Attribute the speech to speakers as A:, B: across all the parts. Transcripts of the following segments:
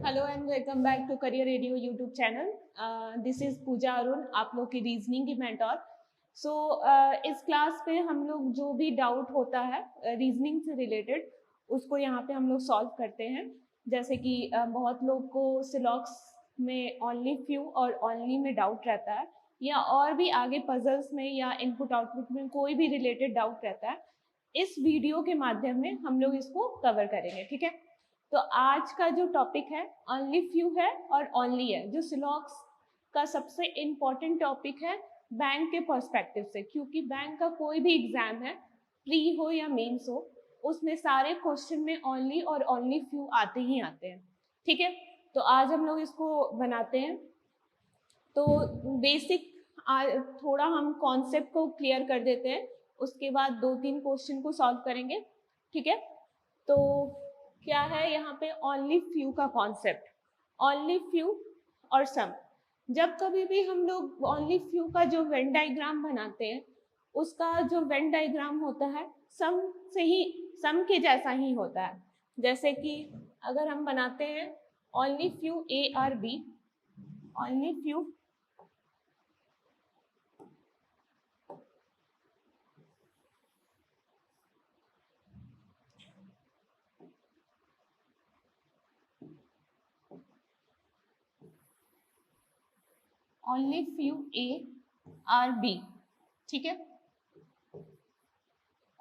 A: Hello and welcome back to career radio YouTube channel. This is Pooja Arun, आप लोग की reasoning की मेंटोर। इस क्लास पे हम लोग जो भी डाउट होता है रीजनिंग से रिलेटेड उसको यहाँ पे हम लोग सॉल्व करते हैं। जैसे कि बहुत लोग को सिलॉक्स में ओनली फ्यू और ओनली में डाउट रहता है, या और भी आगे पजल्स में या इनपुट आउटपुट में कोई भी रिलेटेड डाउट रहता है। इस वीडियो के माध्यम में हम लोग इसको कवर करेंगे, ठीक है। तो आज का जो टॉपिक है ओनली फ्यू है और ओनली है, जो सिलॉक्स का सबसे इम्पोर्टेंट टॉपिक है बैंक के पर्सपेक्टिव से, क्योंकि बैंक का कोई भी एग्जाम है, प्री हो या मेंस हो, उसमें सारे क्वेश्चन में ओनली और ओनली फ्यू आते ही आते हैं, ठीक है। तो आज हम लोग इसको बनाते हैं। तो बेसिक थोड़ा हम कॉन्सेप्ट को क्लियर कर देते हैं, उसके बाद 2-3 क्वेश्चन को सॉल्व करेंगे, ठीक है। तो क्या है यहाँ पे ओनली फ्यू का कॉन्सेप्ट, ओनली फ्यू और सम। जब कभी भी हम लोग ओनली फ्यू का जो वेन डायग्राम बनाते हैं, उसका जो वेन डायग्राम होता है सम से ही, सम के जैसा ही होता है। जैसे कि अगर हम बनाते हैं only few A are B, only few only few A are B, ठीक है।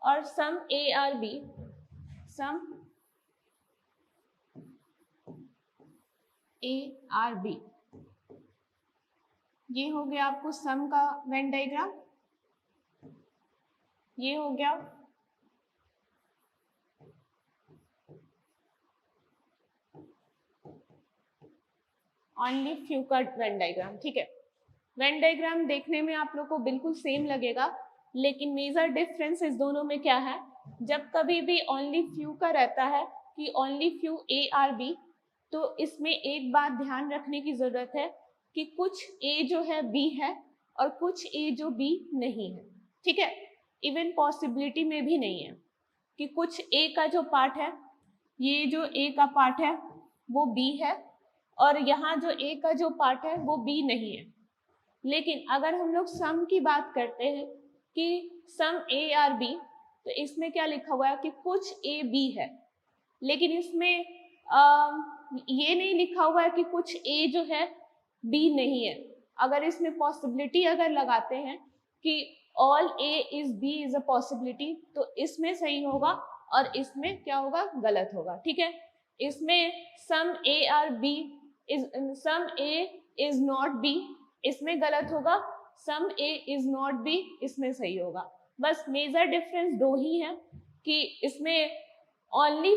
A: और some A are B, some A are B, ये हो गया आपको सम का वेन डायग्राम। ये हो गया ओनली फ्यू का वेन डायग्राम, ठीक है। वेन डायग्राम देखने में आप लोग को बिल्कुल सेम लगेगा, लेकिन मेजर डिफरेंस इस दोनों में क्या है, जब कभी भी ओनली फ्यू का रहता है कि only few A are B, तो इसमें एक बात ध्यान रखने की जरूरत है कि कुछ ए जो है बी है और कुछ ए जो बी नहीं है, ठीक है। इवन पॉसिबिलिटी में भी नहीं है कि कुछ ए का जो पार्ट है, ये जो ए का पार्ट है वो बी है, और यहाँ जो ए का जो पार्ट है वो बी नहीं है। लेकिन अगर हम लोग सम की बात करते हैं कि सम ए आर बी, तो इसमें क्या लिखा हुआ है कि कुछ ए बी है, लेकिन इसमें ये नहीं लिखा हुआ है कि कुछ ए जो है बी नहीं है। अगर इसमें पॉसिबिलिटी अगर लगाते हैं कि all A is B is a possibility, तो इसमें सही होगा और इसमें क्या होगा, गलत होगा, ठीक है। इसमें some A are B is, some A is not B, इसमें गलत होगा, some A is not B इसमें सही होगा। बस मेजर डिफरेंस दो ही है कि इसमें only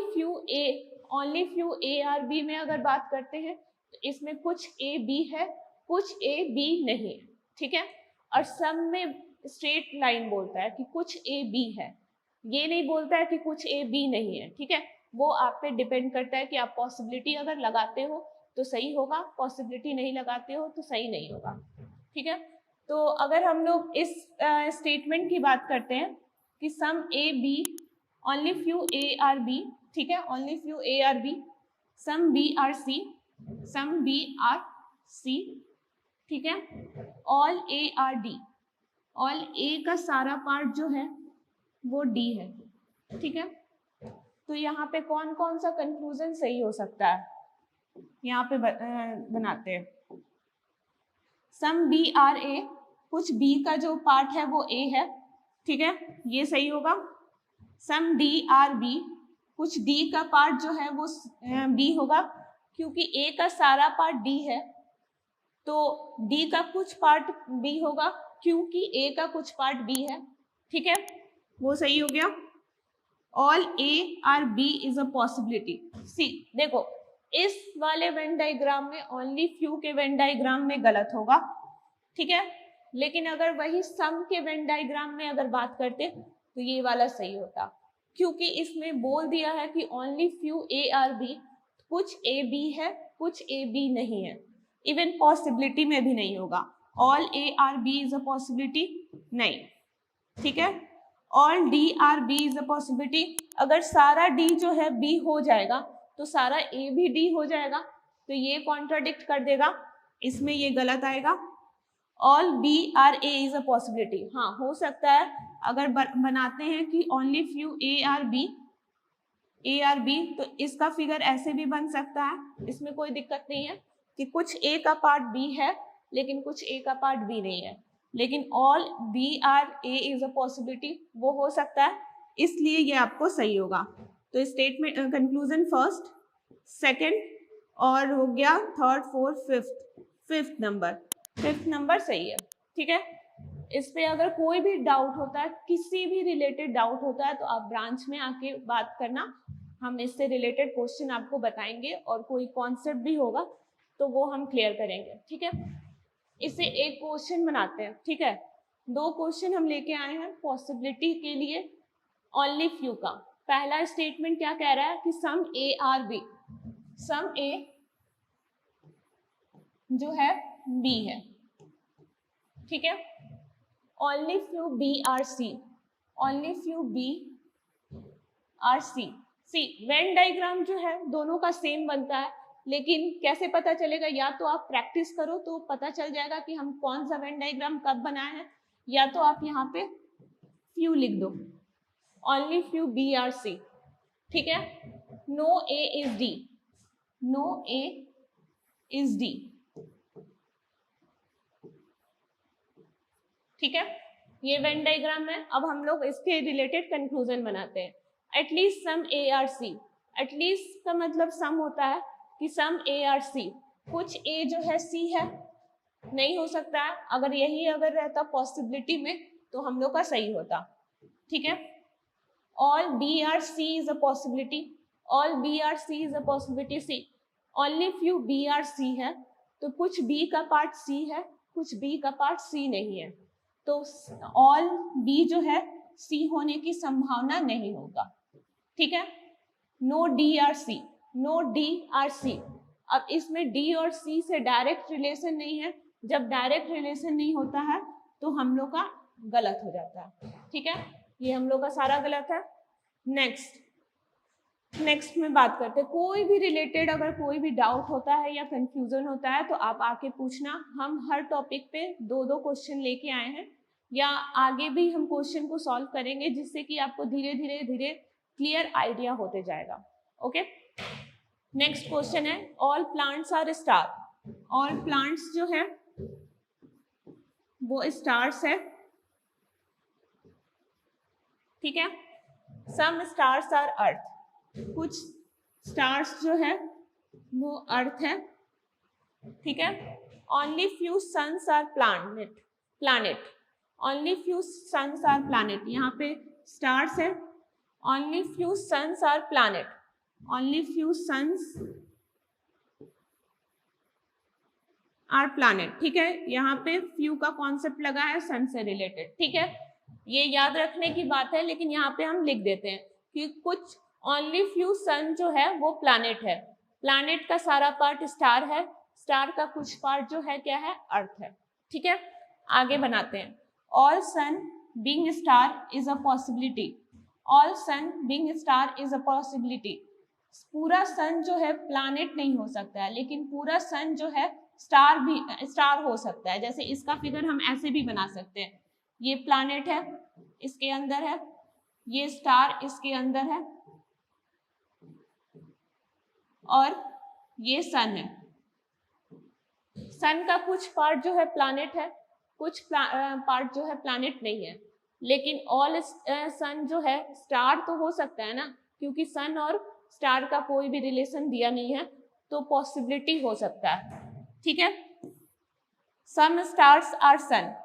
A: few A are B में अगर बात करते हैं तो इसमें कुछ ए बी है, कुछ ए बी नहीं है, ठीक है। और सम में स्ट्रेट लाइन बोलता है कि कुछ ए बी है, ये नहीं बोलता है कि कुछ ए बी नहीं है, ठीक है। वो आप पे डिपेंड करता है कि आप पॉसिबिलिटी अगर लगाते हो तो सही होगा, पॉसिबिलिटी नहीं लगाते हो तो सही नहीं होगा, ठीक है। तो अगर हम लोग इस स्टेटमेंट की बात करते हैं कि some A B, only few A are B, ठीक है, only few A are B, some B are C, some B are C, ठीक है, all A are D, all A का सारा पार्ट जो है वो डी है, ठीक है। तो यहाँ पे कौन कौन सा कंक्लूजन सही हो सकता है, यहाँ पे बनाते हैं। सम बी आर ए, कुछ बी का जो पार्ट है वो ए है, ठीक है, ये सही होगा। सम डी आर बी, कुछ डी का पार्ट जो है वो बी होगा, क्योंकि ए का सारा पार्ट डी है, तो डी का कुछ पार्ट बी होगा क्योंकि ए का कुछ पार्ट बी है, ठीक है, वो सही हो गया। All A are B is a possibility. C देखो, इस वाले वेन डायग्राम में ओनली फ्यू के वेन डायग्राम में गलत होगा, ठीक है, लेकिन अगर वही सम के वेन डायग्राम में अगर बात करते तो ये वाला सही होता, क्योंकि इसमें बोल दिया है कि only few A are B, कुछ ए बी है, कुछ ए बी नहीं है, इवन पॉसिबिलिटी में भी नहीं होगा। All A are B is a possibility नहीं, ठीक है। All D are B is a possibility, अगर सारा डी जो है बी हो जाएगा तो सारा ए भी डी हो जाएगा, तो ये कॉन्ट्राडिक्ट कर देगा, इसमें ये गलत आएगा। All B are A is a possibility, हाँ हो सकता है अगर बनाते हैं कि only few A are B तो इसका फिगर ऐसे भी बन सकता है, इसमें कोई दिक्कत नहीं है कि कुछ ए का पार्ट बी है लेकिन कुछ ए का पार्ट बी नहीं है, लेकिन all B are A is a possibility वो हो सकता है, इसलिए ये आपको सही होगा। तो स्टेटमेंट कंक्लूजन फर्स्ट, सेकंड और हो गया थर्ड, फोर्थ, फिफ्थ नंबर सही है। ठीक है, इस पे अगर कोई भी डाउट होता है, किसी भी रिलेटेड डाउट होता है तो आप ब्रांच में आके बात करना, हम इससे रिलेटेड क्वेश्चन आपको बताएंगे और कोई कॉन्सेप्ट भी होगा तो वो हम क्लियर करेंगे। ठीक है, इसे एक क्वेश्चन बनाते हैं। ठीक है, 2 क्वेश्चन हम लेके आए हैं पॉसिबिलिटी के लिए ओनली फ्यू का। पहला स्टेटमेंट क्या कह रहा है कि some A are B, some ए जो है बी है। ठीक है, only few B are C, only few B are C. C Venn diagram जो है दोनों का सेम बनता है, लेकिन कैसे पता चलेगा, या तो आप प्रैक्टिस करो तो पता चल जाएगा कि हम कौन सा वेन डायग्राम कब बनाए हैं, या तो आप यहाँ पे फ्यू लिख दो, only few B are C. ठीक है, no A is D, no A is D. ठीक है, ये वेन डायग्राम है। अब हम लोग इसके रिलेटेड कंक्लूजन बनाते हैं। At least some A are C, at least का मतलब सम होता है कि सम ए आर सी, कुछ ए जो है सी है, नहीं हो सकता है, अगर यही अगर रहता पॉसिबिलिटी में तो हम लोग का सही होता। ठीक है, all B are C is a possibility, all B are C is a possibility C, only few B are C है तो कुछ बी का पार्ट सी है, कुछ बी का पार्ट सी नहीं है, तो ऑल बी जो है सी होने की संभावना नहीं होगा। ठीक है, no D are C, no D are C. अब इसमें डी और सी से डायरेक्ट रिलेशन नहीं है, जब डायरेक्ट रिलेशन नहीं होता है तो हम लोग का गलत हो जाता है। ठीक है, ये हम लोग का सारा गलत है। नेक्स्ट में बात करते हैं, कोई भी रिलेटेड अगर कोई भी डाउट होता है या कंफ्यूजन होता है तो आप आके पूछना। हम हर टॉपिक पे 2-2 क्वेश्चन लेके आए हैं, या आगे भी हम क्वेश्चन को सॉल्व करेंगे, जिससे कि आपको धीरे धीरे क्लियर आइडिया होते जाएगा। ओके, नेक्स्ट क्वेश्चन है all plants are star, all plants जो है वो स्टार्स है। ठीक है, सम स्टार्स आर अर्थ, कुछ स्टार्स जो है वो अर्थ है। ठीक है, only few suns are planet, only few suns are planet, यहाँ पे स्टार्स है, only few suns are planet, only few suns are planet. ठीक है, यहाँ पे फ्यू का कॉन्सेप्ट लगा है सन से रिलेटेड। ठीक है, ये याद रखने की बात है, लेकिन यहाँ पे हम लिख देते हैं कि कुछ ओनली फ्यू सन जो है वो प्लानेट है, प्लानेट का सारा पार्ट स्टार है, स्टार का कुछ पार्ट जो है क्या है, अर्थ है। ठीक है, आगे बनाते हैं। All sun being star is a possibility, all sun being star is a possibility. पूरा सन जो है प्लानेट नहीं हो सकता है, लेकिन पूरा सन जो है स्टार भी स्टार हो सकता है। जैसे इसका फिगर हम ऐसे भी बना सकते हैं, ये प्लानेट है इसके अंदर है, ये स्टार इसके अंदर है, और ये सन है। सन का कुछ पार्ट जो है प्लानेट है, कुछ पार्ट जो है प्लानेट नहीं है, लेकिन ऑल सन जो है स्टार तो हो सकता है ना, क्योंकि सन और स्टार का कोई भी रिलेशन दिया नहीं है, तो पॉसिबिलिटी हो सकता है। ठीक है, some stars are sun,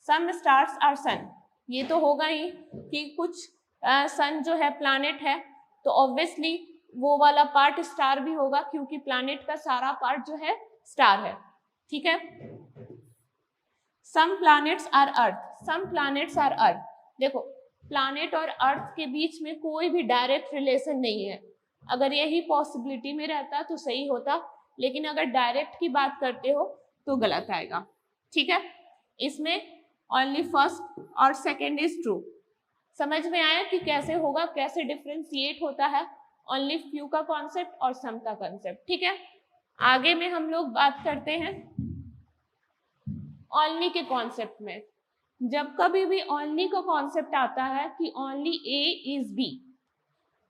A: some stars are sun, ये तो होगा ही कि कुछ सन जो है प्लानेट है, तो ऑब्वियसली वो वाला पार्ट स्टार भी होगा, क्योंकि प्लानेट का सारा पार्ट जो है स्टार है। ठीक है, some planets are earth, some planets are earth. देखो, प्लैनेट और अर्थ के बीच में कोई भी डायरेक्ट रिलेशन नहीं है। अगर यही पॉसिबिलिटी में रहता तो सही होता, लेकिन अगर डायरेक्ट की बात करते हो तो गलत आएगा। ठीक है, इसमें ओनली फर्स्ट और सेकेंड इज ट्रू। समझ में आया कि कैसे होगा, कैसे डिफ्रेंशिएट होता है ओनली फ्यू का कॉन्सेप्ट और सम का कॉन्सेप्ट। ठीक है, आगे में हम लोग बात करते हैं ओनली के कॉन्सेप्ट में। जब कभी भी ओनली का कॉन्सेप्ट आता है कि ओनली ए इज बी,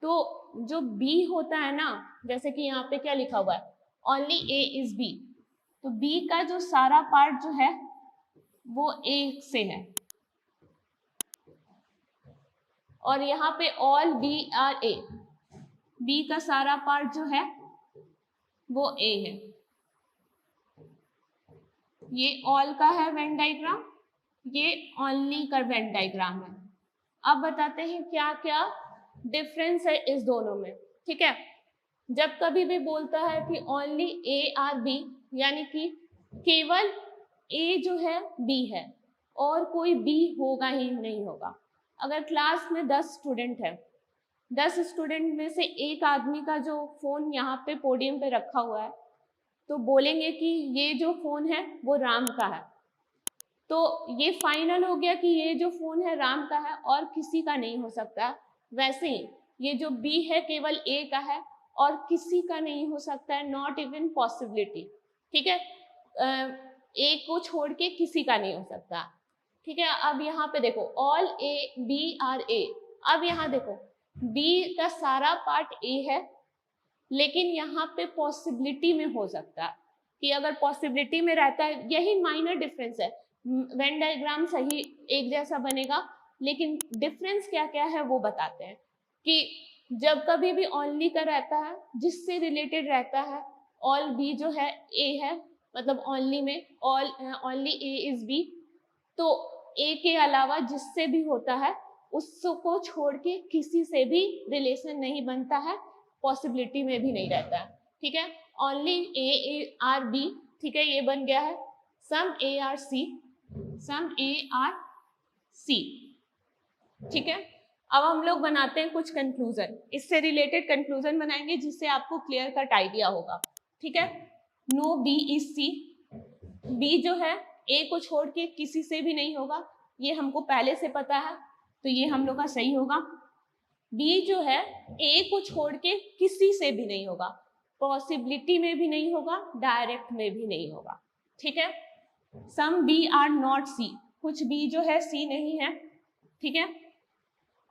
A: तो जो बी होता है ना, जैसे कि यहाँ पे क्या लिखा हुआ है, ओनली ए इज बी, तो बी का जो सारा पार्ट जो है वो ए से है, और यहाँ पे all B are A, B का सारा पार्ट जो है वो ए है। ये ऑल का है वेन डायग्राम, ये ओनली का वेन डायग्राम है। अब बताते हैं क्या क्या डिफरेंस है इस दोनों में, ठीक है। जब कभी भी बोलता है कि ओनली ए आर बी, यानी कि केवल ए जो है बी है और कोई बी होगा ही नहीं होगा। अगर क्लास में 10 स्टूडेंट है, 10 स्टूडेंट में से एक आदमी का जो फोन यहाँ पे पोडियम पे रखा हुआ है, तो बोलेंगे कि ये जो फोन है वो राम का है, तो ये फाइनल हो गया कि ये जो फोन है राम का है और किसी का नहीं हो सकता। वैसे ही ये जो बी है केवल ए का है और किसी का नहीं हो सकता है, नॉट इवन पॉसिबिलिटी, ठीक है। ए को छोड़ के किसी का नहीं हो सकता, ठीक है। अब यहाँ पे देखो ऑल ए बी आर ए, अब यहाँ देखो बी का सारा पार्ट ए है, लेकिन यहाँ पे पॉसिबिलिटी में हो सकता है कि अगर पॉसिबिलिटी में रहता है, यही माइनर डिफरेंस है। वेन डायग्राम सही एक जैसा बनेगा, लेकिन डिफरेंस क्या क्या है वो बताते हैं कि जब कभी भी ओनली का रहता है जिससे रिलेटेड रहता है, ऑल बी जो है ए है, मतलब ओनली में all only A is B, तो ए के अलावा जिससे भी होता है उसको छोड़ के किसी से भी रिलेशन नहीं बनता है, पॉसिबिलिटी में भी नहीं रहता है, ठीक है। ओनली ए आर बी, ठीक है, ये बन गया है सम A are C, some A are C, ठीक है। अब हम लोग बनाते हैं कुछ कंक्लूजन, इससे रिलेटेड कंक्लूजन बनाएंगे जिससे आपको क्लियर कट आइडिया होगा, ठीक है। No B is C, B जो है ए को छोड़ के किसी से भी नहीं होगा, ये हमको पहले से पता है, तो ये हम लोग का सही होगा। बी जो है ए को छोड़ के किसी से भी नहीं होगा, पॉसिबिलिटी में भी नहीं होगा, डायरेक्ट में भी नहीं होगा, ठीक है। Some B are not C, कुछ बी जो है सी नहीं है, ठीक है।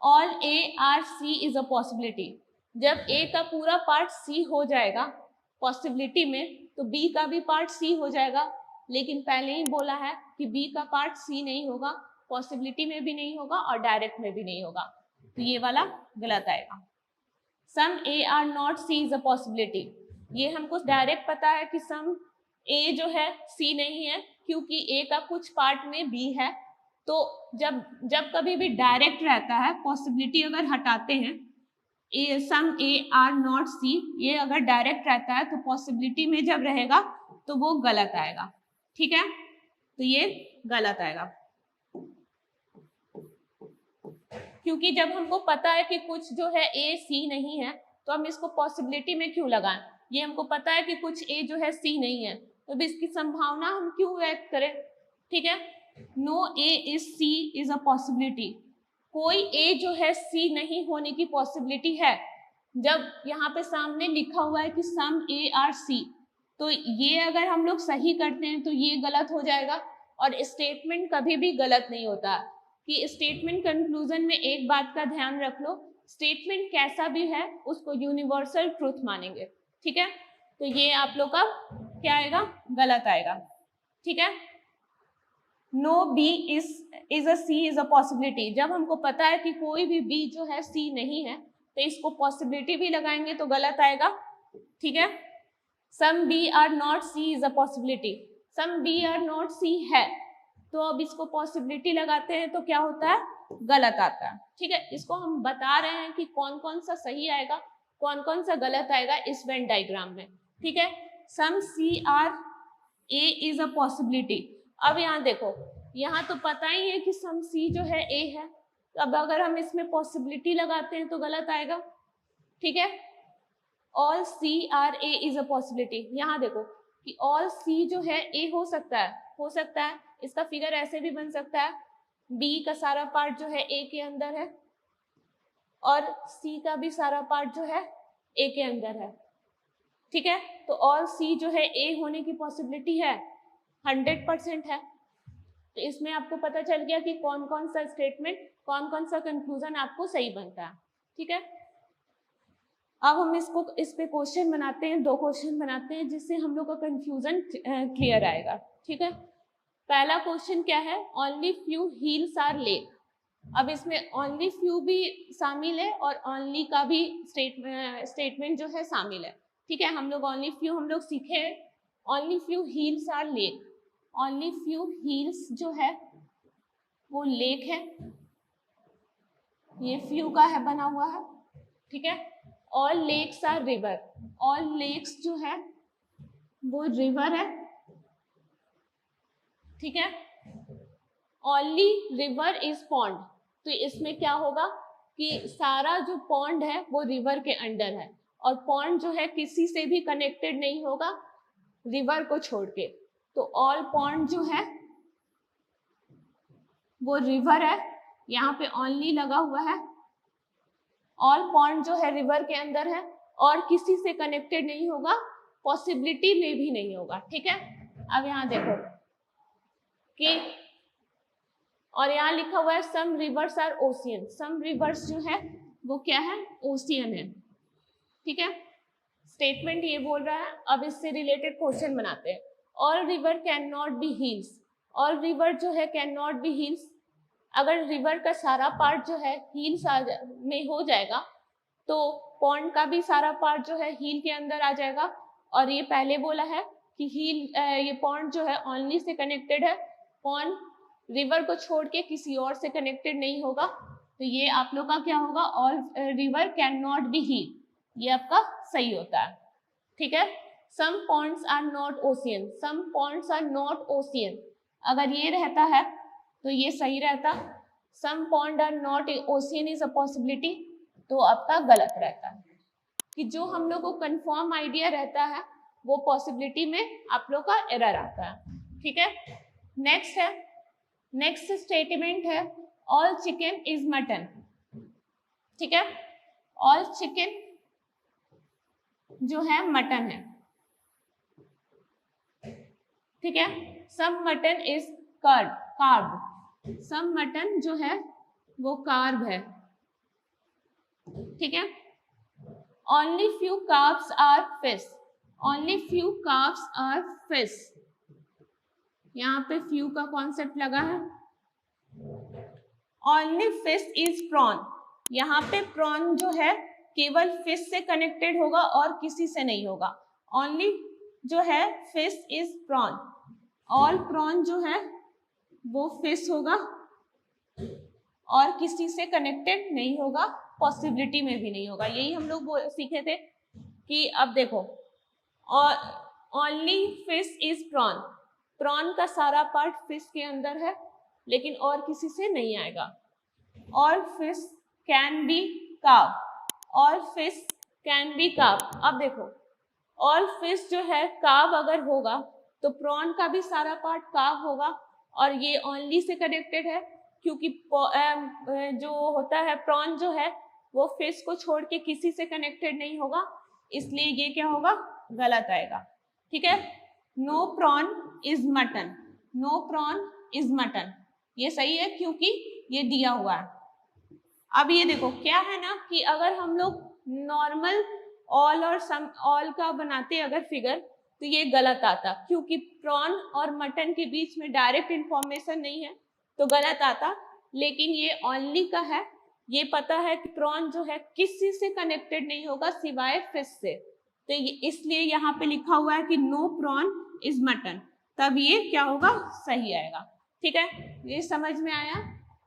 A: All A are C is a possibility, जब ए का पूरा पार्ट सी हो जाएगा पॉसिबिलिटी में, तो बी का भी पार्ट सी हो जाएगा, लेकिन पहले ही बोला है कि बी का पार्ट सी नहीं होगा, पॉसिबिलिटी में भी नहीं होगा और डायरेक्ट में भी नहीं होगा, तो ये वाला गलत आएगा। Some A are not C is a possibility, ये हमको डायरेक्ट पता है कि सम ए जो है सी नहीं है, क्योंकि ए का कुछ पार्ट में बी है, तो जब कभी भी डायरेक्ट रहता है, पॉसिबिलिटी अगर हटाते हैं, ए सम ए आर नॉट सी, ये अगर डायरेक्ट रहता है तो पॉसिबिलिटी में जब रहेगा तो वो गलत आएगा, ठीक है, तो ये गलत आएगा। क्योंकि जब हमको पता है कि कुछ जो है ए सी नहीं है, तो हम इसको पॉसिबिलिटी में क्यों लगाएं, ये हमको पता है कि कुछ ए जो है सी नहीं है, तो इसकी संभावना हम क्यों व्यक्त करें, ठीक है। No A is C is a possibility, कोई ए जो है सी नहीं होने की पॉसिबिलिटी है। जब यहाँ पे सामने लिखा हुआ है कि सम ए आर सी, तो ये अगर हम लोग सही करते हैं तो ये गलत हो जाएगा, और स्टेटमेंट कभी भी गलत नहीं होता कि स्टेटमेंट कंक्लूजन में एक बात का ध्यान रख लो, स्टेटमेंट कैसा भी है उसको यूनिवर्सल ट्रूथ मानेंगे, ठीक है। तो ये आप लोग का क्या आएगा, गलत आएगा, ठीक है। No B is a C is a possibility, जब हमको पता है कि कोई भी बी जो है सी नहीं है, तो इसको पॉसिबिलिटी भी लगाएंगे तो गलत आएगा, ठीक है। Some B are not C is a possibility, some B are not C है, तो अब इसको पॉसिबिलिटी लगाते हैं तो क्या होता है, गलत आता है, ठीक है। इसको हम बता रहे हैं कि कौन कौन सा सही आएगा, कौन कौन सा गलत आएगा इस वेन डायग्राम में, ठीक है। Some C are A is a possibility, अब यहाँ देखो, यहाँ तो पता ही है कि सम सी जो है ए है, तो अब अगर हम इसमें पॉसिबिलिटी लगाते हैं तो गलत आएगा, ठीक है। All C are A is a possibility, यहाँ देखो कि ऑल सी जो है ए हो सकता है, हो सकता है, इसका फिगर ऐसे भी बन सकता है, बी का सारा पार्ट जो है ए के अंदर है और सी का भी सारा पार्ट जो है ए के अंदर है, ठीक है, तो ऑल सी जो है ए होने की पॉसिबिलिटी है 100% है। तो इसमें आपको पता चल गया कि कौन कौन सा स्टेटमेंट, कौन कौन सा कंक्लूजन आपको सही बनता है। ठीक है, अब हम इस पे क्वेश्चन बनाते हैं, 2 क्वेश्चन बनाते हैं जिससे हम लोग का कंफ्यूजन क्लियर आएगा। ठीक है, पहला क्वेश्चन क्या है, only few hills are lake. अब इसमें ओनली फ्यू भी शामिल है और ओनली का भी स्टेटमेंट जो है शामिल है। ठीक है, हम लोग ओनली फ्यू हम लोग सीखे हैं, only few hills are lake. Only few hills जो है वो लेक है, ये फ्यू का है बना हुआ है। ठीक है, all lakes are river, all lakes जो है वो रिवर है। ठीक है, ओनली रिवर इज पॉन्ड, तो इसमें क्या होगा कि सारा जो पॉन्ड है वो रिवर के अंडर है और पॉन्ड जो है किसी से भी कनेक्टेड नहीं होगा रिवर को छोड़ के। तो ऑल पॉन्ड जो है वो रिवर है, यहाँ पे ओनली लगा हुआ है। ऑल पॉन्ड जो है रिवर के अंदर है और किसी से कनेक्टेड नहीं होगा, पॉसिबिलिटी में भी नहीं होगा। ठीक है, अब यहाँ देखो कि और यहाँ लिखा हुआ है some rivers are ocean, some rivers जो है वो क्या है, ओशियन है। ठीक है, स्टेटमेंट ये बोल रहा है। अब इससे रिलेटेड क्वेश्चन बनाते हैं। All river can not B hills, all river जो है कैन नॉट बी हिल्स। अगर रिवर का सारा पार्ट जो है हिल्स में हो जाएगा तो पॉन्ड का भी सारा पार्ट जो है हिल के अंदर आ जाएगा। और ये पहले बोला है कि हिल ये पॉन्ड जो है ओनली से कनेक्टेड है, पॉन्ड रिवर को छोड़ के किसी और से कनेक्टेड नहीं होगा। तो ये आप लोग का क्या होगा, all river can not be hill, ये आपका सही होता है। ठीक है, some ponds are not ocean, some ponds are not ocean, अगर ये रहता है तो ये सही रहता। Some pond are not ocean is a possibility, तो आपका गलत रहता है कि जो हम लोग को कंफर्म आइडिया रहता है वो पॉसिबिलिटी में आप लोग का एरर आता है। ठीक है, नेक्स्ट है, नेक्स्ट स्टेटमेंट है ऑल चिकन इज मटन। ठीक है, ऑल चिकन जो है मटन है। ठीक है, some mutton is carb, some mutton जो है वो कार्ब है। ठीक है, only few carbs are fish, only few carbs are fish, यहाँ पे फ्यू का कॉन्सेप्ट लगा है। ओनली फिश इज प्रॉन, यहाँ पे प्रॉन जो है केवल फिश से कनेक्टेड होगा और किसी से नहीं होगा। ओनली जो है fish is prawn, all prawn जो है वो फिश होगा और किसी से कनेक्टेड नहीं होगा, पॉसिबिलिटी में भी नहीं होगा। यही हम लोग सीखे थे कि अब देखो only fish is prawn, prawn का सारा पार्ट फिश के अंदर है लेकिन और किसी से नहीं आएगा। All fish can be carb, all fish can be carb. अब देखो ऑल फिश जो है कार्ब अगर होगा तो प्रॉन का भी सारा पार्ट कार्ब होगा और ये ओनली से कनेक्टेड है क्योंकि जो होता है प्रॉन जो है वो फिश को छोड़ के किसी से कनेक्टेड नहीं होगा, इसलिए ये क्या होगा, गलत आएगा। ठीक है, no prawn is mutton, no prawn is mutton, ये सही है क्योंकि ये दिया हुआ है। अब ये देखो क्या है ना कि अगर हम लोग नॉर्मल ऑल और सम ऑल का बनाते अगर फिगर तो ये गलत आता क्योंकि प्रॉन और मटन के बीच में डायरेक्ट इंफॉर्मेशन नहीं है तो गलत आता। लेकिन ये ओनली का है, ये पता है कि प्रॉन जो है किसी से कनेक्टेड नहीं होगा सिवाय फिश से, तो इसलिए यहाँ पे लिखा हुआ है कि नो प्रॉन इज मटन, तब ये क्या होगा, सही आएगा। ठीक है, ये समझ में आया।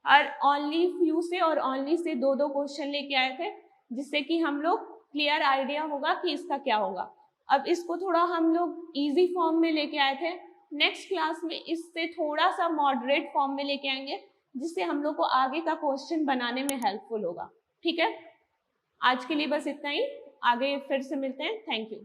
A: और ओनली फ्यू से और ओनली से दो क्वेश्चन लेके आए थे जिससे कि हम लोग क्लियर आइडिया होगा कि इसका क्या होगा। अब इसको थोड़ा हम लोग इजी फॉर्म में लेके आए थे, नेक्स्ट क्लास में इससे थोड़ा सा मॉडरेट फॉर्म में लेके आएंगे जिससे हम लोग को आगे का क्वेश्चन बनाने में हेल्पफुल होगा। ठीक है, आज के लिए बस इतना ही, आगे फिर से मिलते हैं। Thank you.